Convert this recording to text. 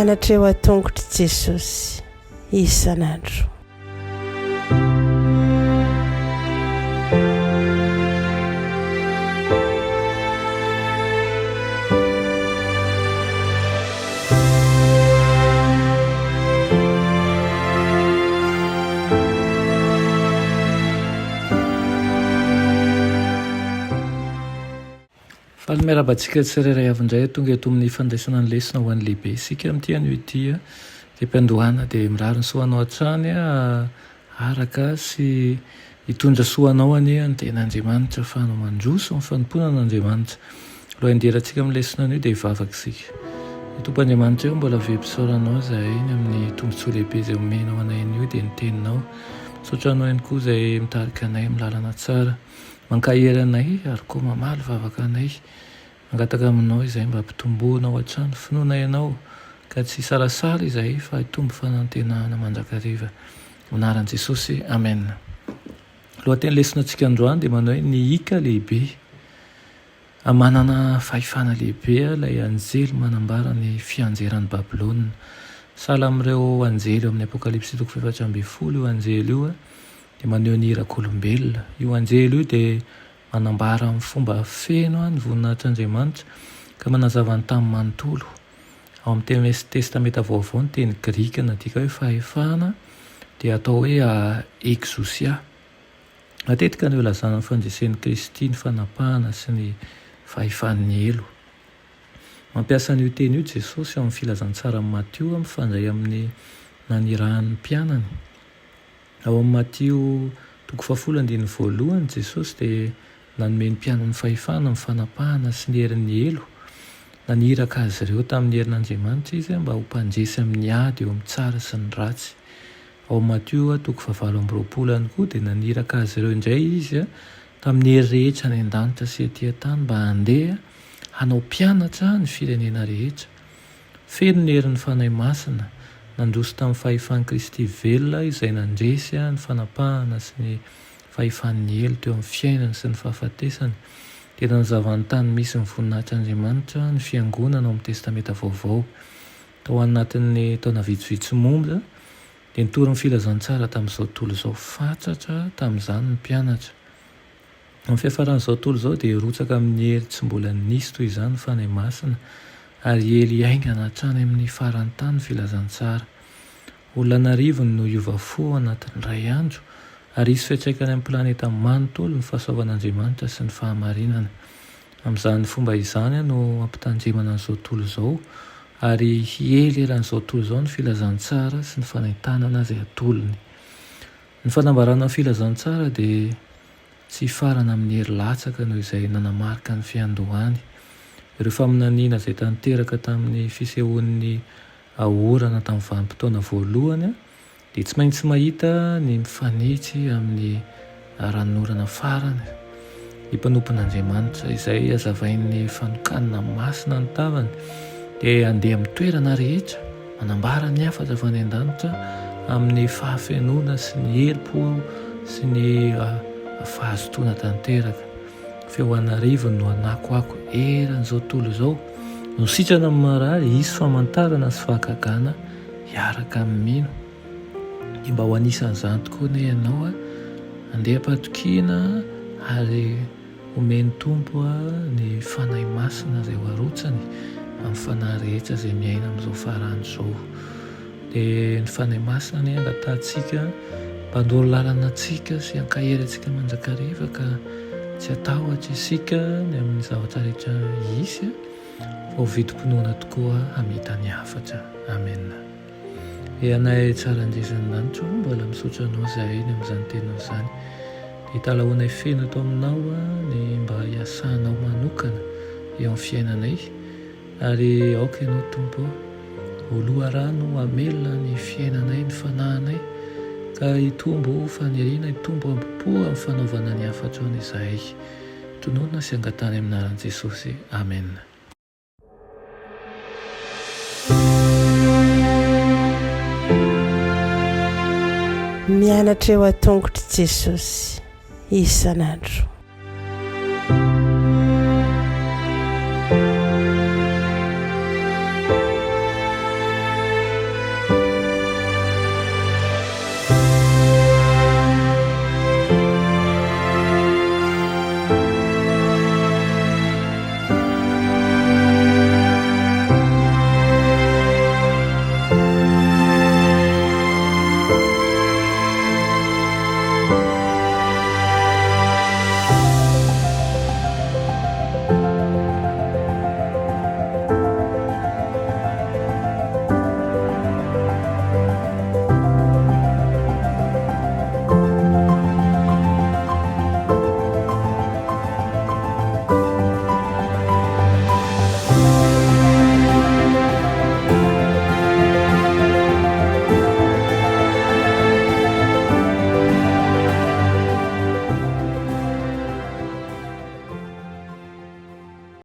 mianatra eo atongotry Jesosy isan'andro. Faly miarabantsika tsirairay avindray tonga eto amin'ny fandraisana ny lesona ho an'ny lehibe isika amin'ity an'io ity dia mpiandohana dia mirary ny soanao hatrany araka sy hitondra soanao any ny ten'Andriamanitra fa hanao mandroso ny fanomponan'Andriamanitra. Aloha inderatsika amin'ny lesona an'io dia hivavaka isika. Tompoandriamanitra eo mbola vempisaoranao zahay ny amin'ny tombontsoa lehibe izay omenao anay an'io dia ny teninao. Misaotra anao ihany koa izay mitarika anay amin'ny lalana tsara, mankahery anay ary koa mamaly vavaka anay, mangataka aminao izay mba hampitomboanao hatrany finoana ianao ka tsy salasala izay fa hitombo fanantenahana mandrakariva. Anaran'i Jesosy, amen. Lohateny lesonantsika androany dia manao hoe ny hika lehibe. Manana fahefana lehibe ilay anjely manambara ny fianjeran'ny Babilôna. Sahala amin'ireo anjely amin'ny Apokalipsy 7:12 io anjely io dia maneho ny irak'olombelona. Io anjely io dia manambara amin'ny fomba feno ny voninahitr'Andriamanitra ka manazava ny tamin'ny manontolo. Ao amin'ny testamenta vaovao ny teny grika nadika hoe fahefana dia atao hoe exousia. Matetika ny ilazana ny fandresen'ny Kristy ny fanapahana sy ny fahefan'ny elo. Mampiasa an'io teny io Jesosy amin'ny filazantsara amin'ny Matio mifandray amin'ny nanirahan'ny mpianany. Ao amin'ny Matio 7:1 Jesosy dia nanome ny mpianany fahefana amin'ny fanapahana sy ny herin'ny elo. Naniraka azy ireo tamin'ny herin'Andriamanitra izy mba ho mpandresy amin'ny ady eo amin'ny tsara sy ny ratsy. Ao amin'ny Matio 7:20 ihany koa dia naniraka azy ireo indray izy tamin'ny hery rehetra ny an-danitra sy etỳ an-tany mba handeha hanao mpianatra ny firenena rehetra. Feno ny herin'ny fanahy masina, nandroso tamin'ny fahefan'i Kristy velona izay nandresy ny fanapahana sy ny fahefan'ny elo teo amin'ny fiainany sy ny fahafatesany. Dia nanazava ny tany misy ny voninahitr'Andriamanitra ny fiangonana ao amin'ny testamenta vaovao. Tao anatin'ny taona vitsivitsy monja dia nitory ny filazantsara tamin'izao tontolo izao fatratra tamin'izany ny mpianatra. Amin'ny fiafaran'izao tontolo izao dia rotsaka amin'ny hery tsy mbola nisy toy izany fanahy masina ary ely haingana hatrany amin'ny faran'ny tany filazantsara. Olona narivony no hiova fo anatin'ny ray andro ary hisy fiantraikany amin'ny planeta manontolo ny fahasoavan'Andriamanitra sy ny fahamarinana. Amin'izany fomba izany no ampitandremana an'izao tontolo izao ary hiely eran'izao tontolo izao ny filazantsara sy ny fanahitana izay atolony. Ny fanambarana ny filazantsara dia tsy farana amin'ny hery latsaka noho izay nanamarika ny fiandohany. Ireo faminaniana izay tanteraka tamin'ny fisehoan'ny orana tamin'ny vanim-potoana voalohany dia tsy maintsy mahita ny mifanitsy amin'ny ranorana farany. Ny mpanompon'Andriamanitra izay hazavain'ny fanokanana masina ny tavany dia handeha amin'ny toerana rehetra manambara ny hafatra avy any an-danitra amin'ny fahafenoana sy ny herim-po sy ny fahazotoana tanteraka. Feoanarivony no anakoako eran'izao tontolo izao no sitrana amin'ny marary hisy famantarana sy fahakagana hiaraka amin'ny mino. Dia mba ho anisan'izany tokoa ne ianao handeha hampatokiana ary omeny tompo ny fanahy masina izay ho arotsany amin'ny fanahy rehetra izay miaina amin'izao farany izao. Dia ny fanahy masina ny angatantsika mpandoro lalana antsika sy hankahery antsika mandrakariva ka tsy atahotra isika ny amin'ny zavatra rehetra hisy fa ho vidim-pinoana tokoa hamita ny hafatra. Amen. Anay tsara andresan'ny lanitra mbola misaotra anao zahay ny amin'izany tenao izany. Dia hitalahoanay feno eto aminao ny mba hiasanao manokana eo amin'ny fiainanay ary aoka ianao Tompo oloha rano hamelona ny fiainanay, ny fanahinay ka hitombo faniriana, hitombo ampopo amin'ny fanaovana ny hafatra ao izahay. Tonoana sy angatany amin'ny anaran'i Jesosy. Amen. Mianatra eo atongotry Jesosy isan'andro.